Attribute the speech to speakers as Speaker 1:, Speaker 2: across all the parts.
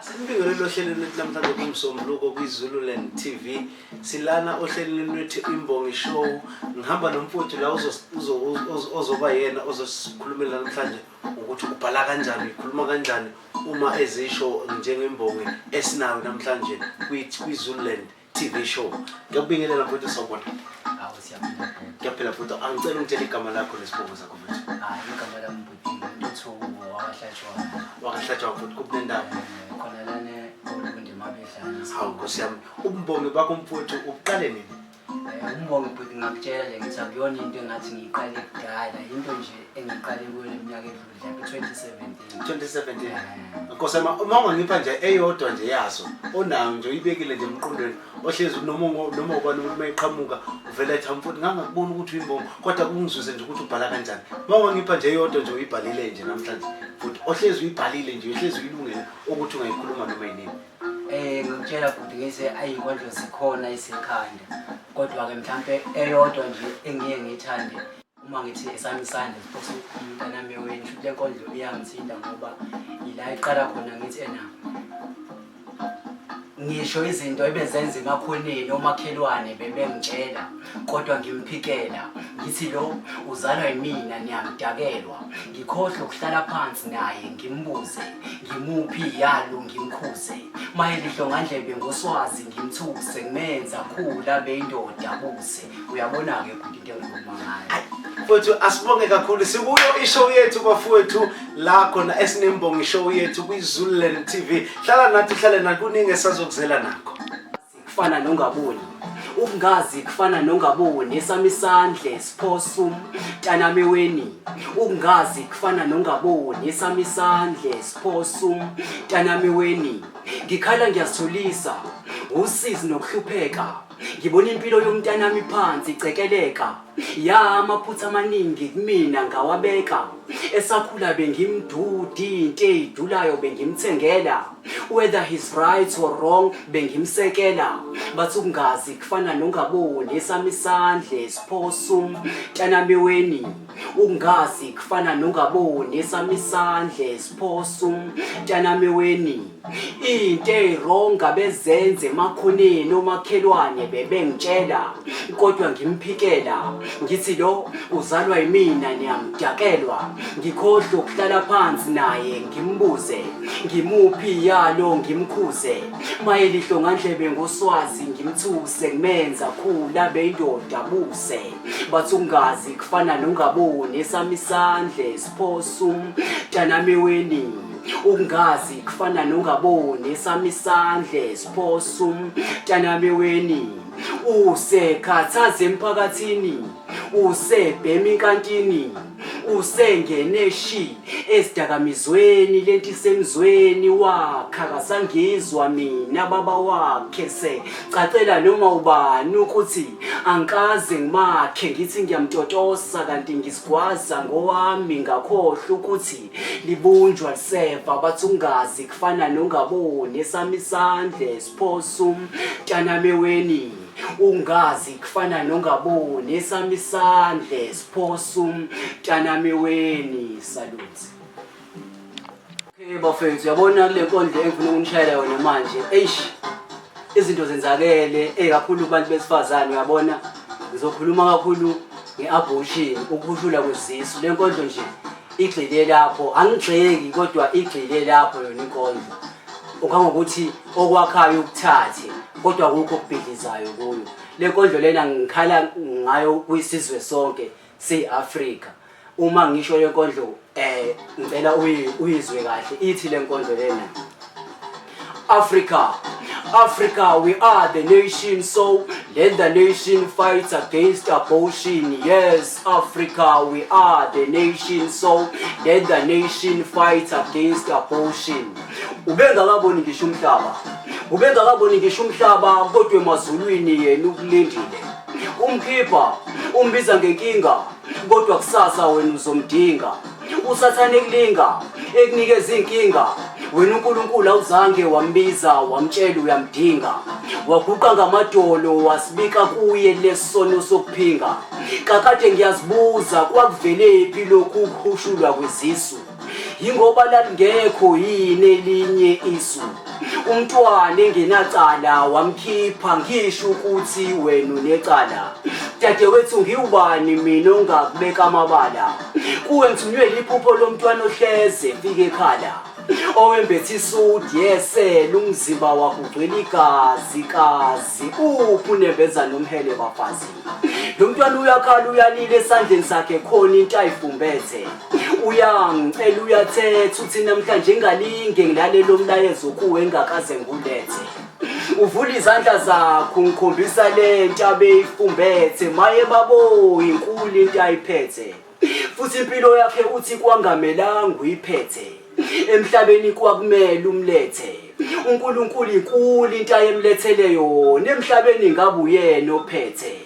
Speaker 1: Asenibingelele ohlelweni lwethu namhlanje kumsombuluko kwiZululand TV. Silana ohlelweni lwethu Imbongi Show. Ngihamba nomfowethu la ozoba yena ozosikhulumela namhlanje ukuthi ubhala kanjani, ukhuluma kanjani uma ezisho njengembongi esinayo namhlanje kwiZululand TV show. Ngiyabingelela mfowethu sawubona.
Speaker 2: Siyabona.
Speaker 1: Ngiyaphela mfowethu, angicela ungitshele igama lakho nesibongo sakho mfowethu.
Speaker 2: Igama lami Ntuthuko
Speaker 1: Wakahlatshwa mfowethu kubendaba.
Speaker 2: khona lana uLundi Mabedlana.
Speaker 1: Hawu Nkosi yami, umbongi bakho mfowethu uqale nini?
Speaker 2: Umbongi bhuti ngakutshela nje ngithi akuyona into engathi ngiyiqale kudala, into nje engiqale kuyo leminyaka edlule 2017.
Speaker 1: Nkosi yami, uma ungangipha nje eyodwa nje yazo onayo nje uyibekile nje emqondweni ohlezi noma ubani ukuthi mayiqhamuka uvela ethi mfowethu ngangakubona ukuthi uyimbongi kodwa kungizwise nje ukuthi ubhala kanjani. Uma ungangipha nje eyodwa nje uyibhalile nje namhlanje futhi ohlezi uyibhalile nje ohlezi uyilungele ukuthi ungayikhuluma noma yini.
Speaker 2: Ngikutshela bhuti ngithi ayinkondlo zikhona isekhanda, kodwa-ke mhlampe eyodwa nje engiye ngiyithande uma ngithi esami isandla siphosa umntanami weni, futhi le nkondlo iyangithinta ngoba ila iqala khona ngithi ngisho izinto ebezenza emakhoneni omakhelwane bebengitshela kodwa ngimphikela ngithi lo uzalwa yimina niyamdakelwa, ngikhohle ukuhlala phansi naye ngimbuze ngimuphi yalo ngimkhuze, mayelihlo ngandlebe ngoswazi ngimthuse, ngimenza khula beyindoda abuse. Uyabona-ke ukuthi into engikhuluma ngayo.
Speaker 1: Mfowethu asibonge kakhulu, sikuyo ishow yethu bafowethu la khona esinembongi show yethu kwiZululand TV. Hlala nathi kuningi esazokuzela nakho.
Speaker 2: Kufana nongaboni, ukungazi kufana nongaboni, esami isandle siphosa umntanami weni. Ukungazi kufana nongaboni, esami isandle siphosa umntanami weni. Ngikhala ngiyasitholisa usizi nokuhlupheka, ngibona impilo yomntanami phansi icekeleka, amaphutha amaningi kumina ngawabeka. Esakhula bengimdudi into eyidulayo bengimthengela, whether he's right or wrong bengimsekela. Bathi ukungazi kufana nongaboni, esami isandle siphosa umntanami weni. Ukungazi kufana nongaboni, esami isandle siphosa umntanami weni. Into ey'wrong abezenze emakhoneni omakhelwane bebengitshela kodwa ngimphikela ngithi lo uzalwa yimina niyamdakelwa, ngikhohle ukuhlala phansi naye ngimbuze ngimuphi yalo ngimkhuze, mayelihlo ngandlebe ngoswazi ngimthuse, ngimenza khula beyindoda abuse. Bathi ukungazi kufana nongaboni, esami isandle siphosa umntanami weni. Ukungazi kufana nongaboni, esami isandle siphosa umntanami weni. Usekhathaze emphakathini, usebhema inkantini, usengeneshi esidakamizweni, lento isemzweni wakhe akasangizwa mina baba wakhe cacela noma ubani ukuthi angikaze ngimakhe, ngithi ngiyamtotosa kanti ngisigwaza ngowami ngakhohle ukuthi libunjwa liseva. Bathi ukungazi kufana nongaboni, esami isandle siphosa umntanami weni. Ukungazi kufana nongaboni, esami isandle siphosa umntanami weni. Salute. Okay bafethu, uyabona kule nkondlo engifuna ukunishayela yona manje, izinto zenzakele kakhulu kubantu besifazane. Uyabona ngizokhuluma kakhulu nge-abortion, ukukhushula kwezisu. Le nkondlo nje igxile lapho, angigxeki kodwa igxile lapho yona inkondlo. Ukangokuthi okwakhayo ukuthathe kodwa akukho okubhidlizayo kuyo. Le nkondlo lena ngikhala ngayo kwisizwe sonke se-Afrika. Uma ngisho le nkondlo ngicela uyizwe kahle, ithi le nkondlo lena: Africa, we are the nation, so let the nation fight against abortion. Yes, Africa, we are the nation, so let the nation fight against abortion. Ubengakaboni ngisho umhlaba kodwa emazulwini yena ukulindile. Umkhipha umbiza ngenkinga kodwa kusasa wena uzomdinga. Usathane ekulinga ekunikeza inkinga, wena uNkulunkulu awuzange wambiza wamtshela uyamdinga. Waguqa ngamadolo wasibika kuye lesono sokuphinga. Kakade ngiyazibuza kwakuvelephi lokhu ukhushulwa kwezisu. Yingoba lalingekho yini elinye isu umntwana engenacala wamkhipha ngisho ukuthi wena unecala. Dadewethu ngiwubani mina ongakubeka amabala kuwe ngithunywe liphupho lomntwana ohleze fike ekhala owembethe isudi yesela umzimba wakho ugcwele igazi uphi unembeza nomhele bafazi. Lo mntwana uyakhala uyalile esandleni sakhe khona into ayifumbethe uyangicela uyathetha uthi namhlanje ngalinge ngilalelo umlayezo kuwe engakaze ngulethe. Uvula izandla zakho ngikhombisa lento abeyifumbethe maye babo inkulu into ayiphethe futhi impilo yakhe uthi kwangamelanga uyiphethe emhlabeni kwakumele umlethe uNkulunkulu inkulu into ayemlethele yona emhlabeni ngabe uyena ophethe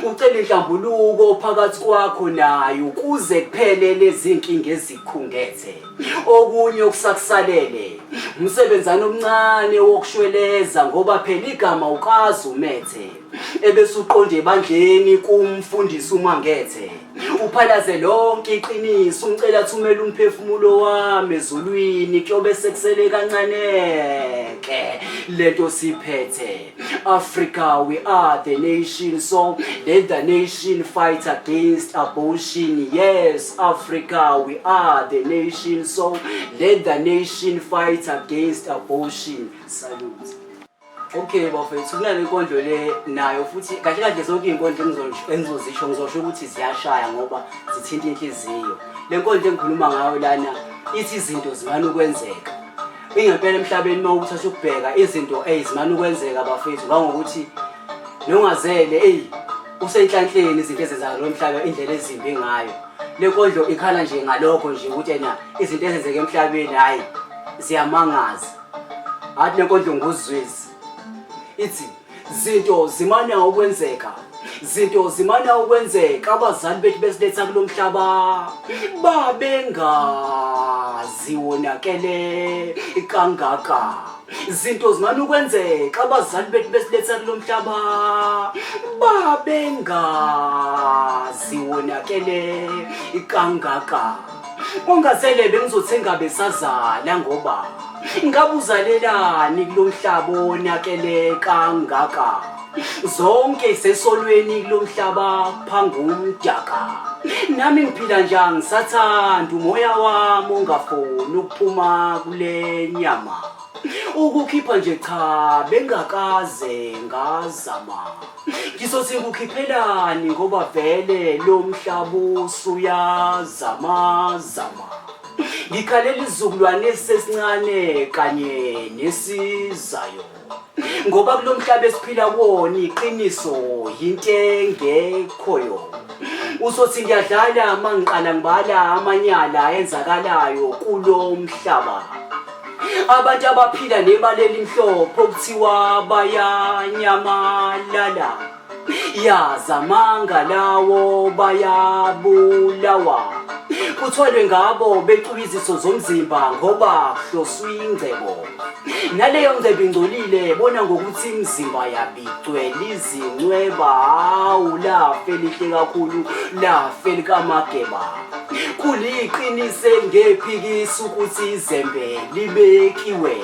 Speaker 2: ucela inhlambuluko phakathi kwakho naye ukuze kuphele lezi inkinga ezikhungethe. Okunye okusakusalele umsebenzana omncane wokushweleza ngoba phela igama ukazi umethe ebese uqonde ebandleni kumfundisi umangethe uphalaze lonke iqiniso umcela thumela umphefumulo wami ezulwini kuyobe sekusele kancane ke lento siphethe. Africa, we are the nation, so let the nation fight against abortion. Yes, Africa, we are the nation, so let the nation fight against abortion. Salute. Okay bafethu kunale inkondlo le nayo futhi kahle kahle zonke inkondlo engizozisho ngizosho ukuthi ziyashaya ngoba zithinta inhliziyo. Le nkondlo engikhuluma ngayo lana ithi izinto zimana ukwenzeka. Ingempela emhlabeni mawuthi ukubheka izinto ezimana ukwenzeka bafethu ngokuthi nongazele usenhlanhleni izinto ezenzayo lo mhlaba indlela ezimbi ngayo. Le nkondlo ikhala nje ngalokho nje ukuthi yena izinto ezenzeka emhlabeni hayi ziyamangaza. Athi lenkondlo nguzwezi ithi zinto zimana ukwenzeka zinto zimana ukwenzeka abazali bethu besiletha kulomhlaba babengazi wonakele kangaka. Zinto zimana ukwenzeka abazali bethu besiletha kulomhlaba babengazi wonakele kangaka. Ungazele bengizothenga besazala ngoba ngabuzalelani kulomhlaba onakele kangaka. Zonke isesolweni kulomhlaba phangumdaka. Nami ngiphila njani ngisathanda umoya wami ongafuni ukuphuma kule nyama. Ukukhipha nje cha bengakaze ngazama. Ngizothi ukukhiphelani ngoba vele lo mhlaba usuyazama. Ngikhalela izizukulwane esesincane kanye nesizayo ngoba kulomhlaba esiphila kuwona iqiniso into engekhoyo. Usothi ngiyadlala mangiqala ngibala amanyala enzakalayo kulo mhlaba. Abantu abaphila nebaleli imhlopho okuthiwa bayanyamalala yazamanga lawo bayabulawa kutholwe ngabo becuba izitho zomzimba ngoba hloswe ingcebo. Naleyo ngcebo ingcolile bona ngokuthi imizimba yabigcwele izincweba hawu lafe lihle kakhulu lafe likamageba. Kuliqinise ngephikisi ukuthi izembe libekiwe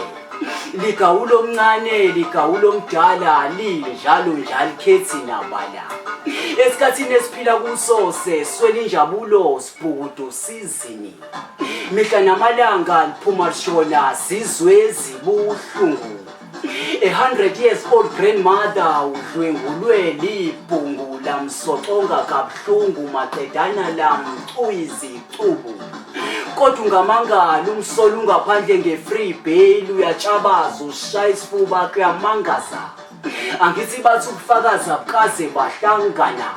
Speaker 2: ligawulo omncane ligawulo omdala linjalo njalo khethi nabala. Esikhathini esiphila kuso seswele injabulo sibhukudu sizini mihla namalanga liphuma lishona sizwe ezibuhlungu. 100 years old grandmother udlwengulwe libhungu lamsoconga kabuhlungu maqedana lamcuyizicubu. Kodwa ungamangala umsolo ungaphandle nge-free bail uyatshabaza ushaya isifuba kuyamangaza. Angithi bathi ukufakaza bukaze bahlangana.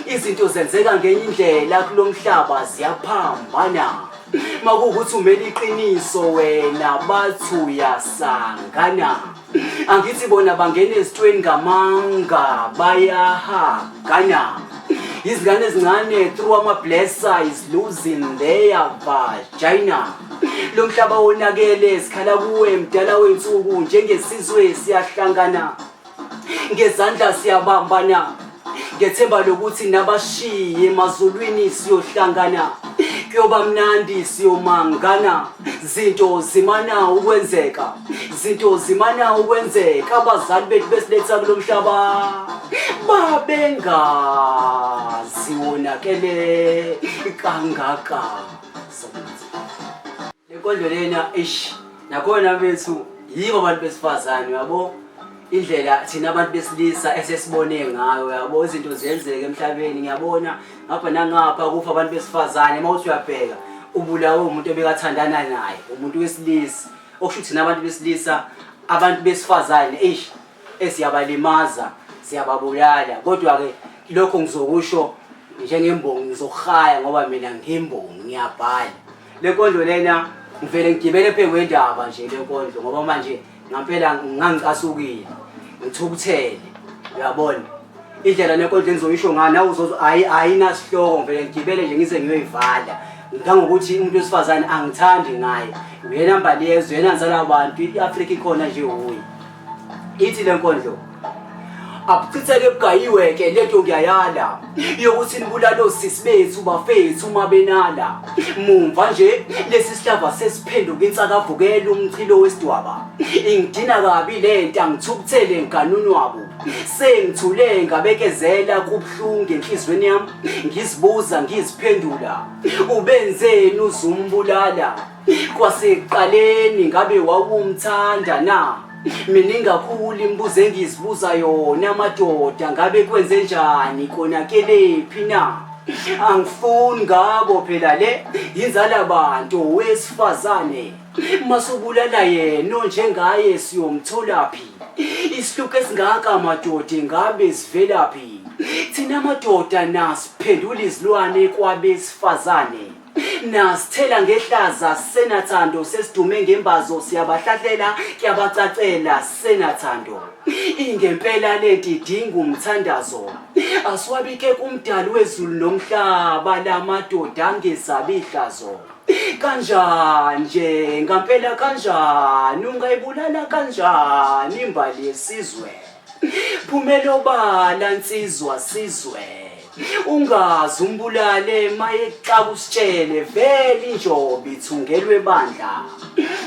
Speaker 2: Izinto zenzeka ngenye indlela kulomhlaba ziyaphambana. Makuwukuthi umele iqiniso wena bathi uyasangana. Angithi bona bangena ezitweni ngamanga bayahagana. Izingane ezincane through ama-blesser is losing their vagina. Lo mhlaba wonakele sikhala kuwe mdala wensuku njengesizwe siyahlangana. Ngezandla siyabambana ngethemba lokuthi nabashiye emazulwini siyohlangana. kuyoba mnandi siyomangana zinto zimana ukwenzeka abazali bethu besiletha kulomhlaba babengazi wonakele kangaka. Lenkondlo lena nakhona bethu yibo abantu besifazane yabo, indlela thina abantu besilisa esesibone ngayo yabo, izinto ziyenzeka emhlabeni. Ngiyabona ngapha nangapha kufa abantu besifazane, mawuthi uyabheka ubulawe umuntu obekathandana naye, umuntu wesilisa. Okusho ukuthi nabantu besilisa, abantu besifazane esiyabalimaza, siyababulala. Kodwa ke lokho ngizokusho njengembongi, ngizokhaya ngoba mina ngimbongi, ngiyabhala. Lenkondlo lena ngivele ngigibele phezu kwendaba nje lenkondlo ngoba manje ngampela ngangicasukile, ngithukuthele. Uyabona indlela lenkondlo engizoyisho ngayo, nawe uzozwa ayinasihloko, ngivele ngigibele nje ngize ngiyoyivala. Ngangokuthi umuntu wesifazane angithandi ngaye, uyena mbaliyezwe, yena nzala abantu, i-Afrika ikhona nje huye. Ithi lenkondlo, abuchitheke bugayiwe-ke lento ngiyayala yokuthi nibulalo sisi bethu bafethu uma benala. Mumva nje lesi sihlava sesiphenduka insakavukela umchilo wesidwaba. Ingidina kabi lento, angithukuthele nganunwabo. Sengithule ngabekezela kubuhlungu enhlizweni yami, ngizibuza ngiziphendula, ubenzeni uzumbulala? Kwasekuqaleni ngabe wawumthanda na? Mina ingakhulu imibuzo engizibuza yona, madoda ngabe kwenze njani, konakelephi na? Angifuni ngabo phela le inzala abantu wesifazane, masubulala yena njengaye siyomtholaphi? Isihluku esingaka madoda ngabe sivelaphi? Thina madoda nasiphendula izilwane kwabesifazane, nasithela ngehlaza senathando, sesidume ngembazo siyabahlahlela kuyabacacela senathando. Ingempela lento idinga umthandazo, asiwabike kumdali wezulu nomhlaba, la madoda angesabi ihlazo. Kanjani nje ngampela, kanjani ungayibulala kanjani imbali yesizwe? Phumela obala nsizwa sizwe, ungazi umbulale mayexa kusitshele vele injobi ithungelwe bandla.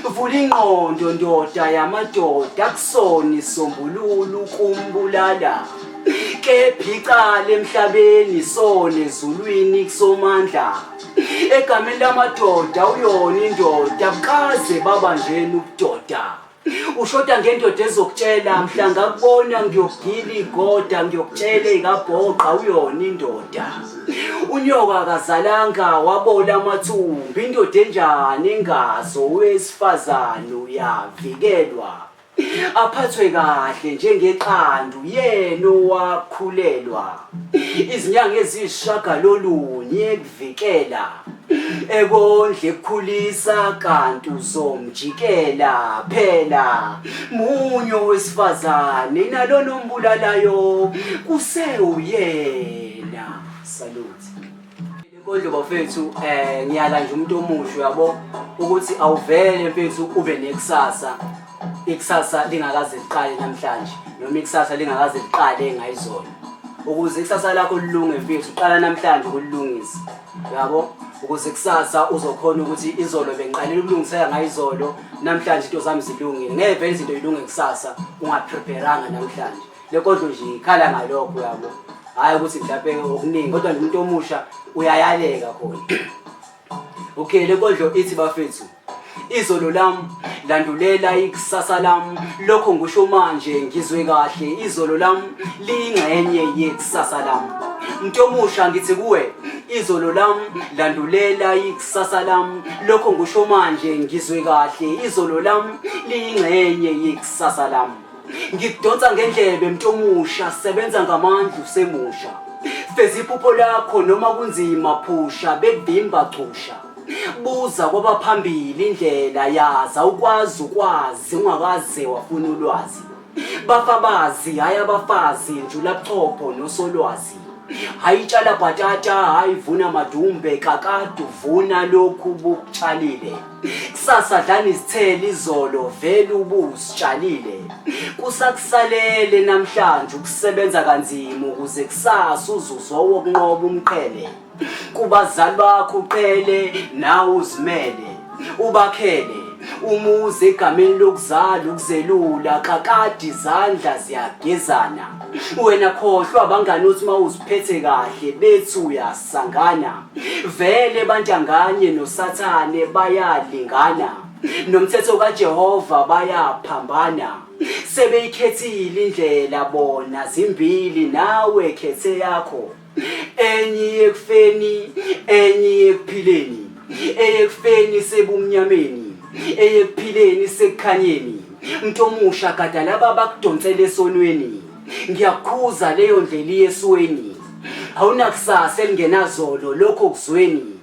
Speaker 2: Vula ingqondo ndoda yamadoda, kusona isombululo kumbulala. Kephi icala emhlabeni, sona ezulwini kusomandla. Egameni lamadoda uyona indoda, bukaze babanjeni ubudoda. Ushoda ngendoda ezokutshela, mhla ngakubona ngiyogila igoda, ngiyokutshela ikabhoqa uyona indoda. Unyoka akazalanga wabola amathumbi, indoda enjani engazo wesifazane uyavikelwa. Aphathwe kahle njengeqandu yena owakhulelwa, izinyanga eziyisishagalolunye ekuvikela. Ekondle kukhulisa kanti uzomjikela phela. Munyo wesifazane nalo nombulalayo kusewuyena. Salute. Lenkondlo bafethu, ngiyala nje umuntu omusha yabo, ukuthi awuvele mfethu ube nekusasa, ikusasa lingakaze liqale namhlanje, noma ikusasa lingakaze liqale ngayizona. Ukuze ikusasa lakho lilunge mfethu, uqala namhlanje ukulungisa. Yabo, ukuze kusasa uzokhona ukuthi izolo bengiqalela ukulungisela ngayizolo, namhlanje into zami zilungile. Ngeke vele izinto yilunge kusasa ungapreparanga namhlanje. Lenkondlo nje ikhala ngalokho yabo, hayi ukuthi mhlawumbe okuningi, kodwa nje umuntu omusha uyayaleka khona. Okay, lenkondlo ithi bafethu, izolo lami landulela ikusasa lami, lokho ngisho manje ngizwe kahle. Izolo lami liyingxenye yekusasa lami. Umuntu omusha ngithi kuwe, izolo lami landulela ikusasa lami, lokho ngisho manje ngizwe kahle. Izolo lami liyingxenye yekusasa lami. Ngikudonsa ngendlebe umuntu omusha, sebenza ngamandla usemusha. Feza iphupho lakho noma kunzima, phusha bekuvimba cusha. Buza kwabaphambili indlela, yaza ukwazi ungakaze wafuna ulwazi. Bafabazi hayi abafazi, njula buchopho nosolwazi. Hayitshala bhatata, hayivuna madumbe, kakade uvuna lokhu bukutshalile. Kusasa dlana izithelo izolo vele ubusitshalile. Kusakusalele namhlanje ukusebenza kanzima ukuze kusasa uzuzwa wokunqoba umqhele. kubazali bakho uqele nawe uzimele ubakhele umuze egameni lokuzala ukuzelula kakade izandla ziyagezana wena khohlwa abangani uthi mawuziphethe kahle bethi uyasangana vele bantanganye nosathane bayalingana nomthetho kaJehova bayaphambana sebeyikhethile indlela bona zimbili nawe khethe yakho enye ekufeni enye ekuphileni eyekufeni sebumnyameni eyekuphileni sekukhanyeni mntomusha kade laba bakudonsela esonweni ngiyakhuza leyo ndlela yesweni awunakusasa elingenazolo lokho kuzweni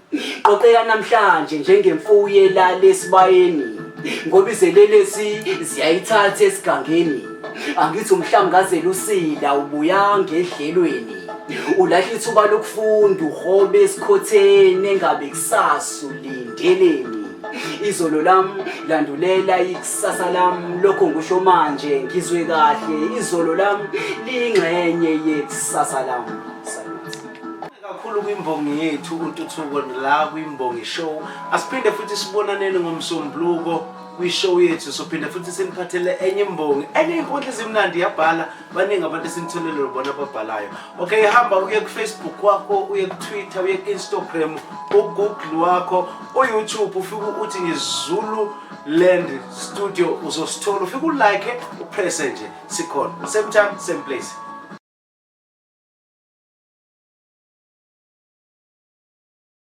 Speaker 2: qoqeka namhlanje njengemfuyo elala esibayeni ngoba izelelesi ziyayithatha esigangeni angithi umhlanga gazelusila ubuyanga edlelweni ulahla ithuba lokufunda uhobe esikhotheni engabe kusasa ulindeleni izolo lami landulela ikusasa lami lokho ngisho manje ngizwe kahle izolo lami liyingxenye yekusasa lami
Speaker 1: kakhulu kwimbongi yethu uNtuthuko la kwimbongi show asiphinde futhi sibonanene ngomsombuluko kwishow yethu sophinde futhi siniphathele enye imbongi enye inkundla ezimnandi yabhala baningi abantu esinitholele bona ababhalayo okay hamba uye ku Facebook wakho uye ku Twitter uye ku Instagram uGoogle wakho uYouTube ufike uthi ngizulu Land Studio uzosithola ufike ulike upress nje sikhona same time same place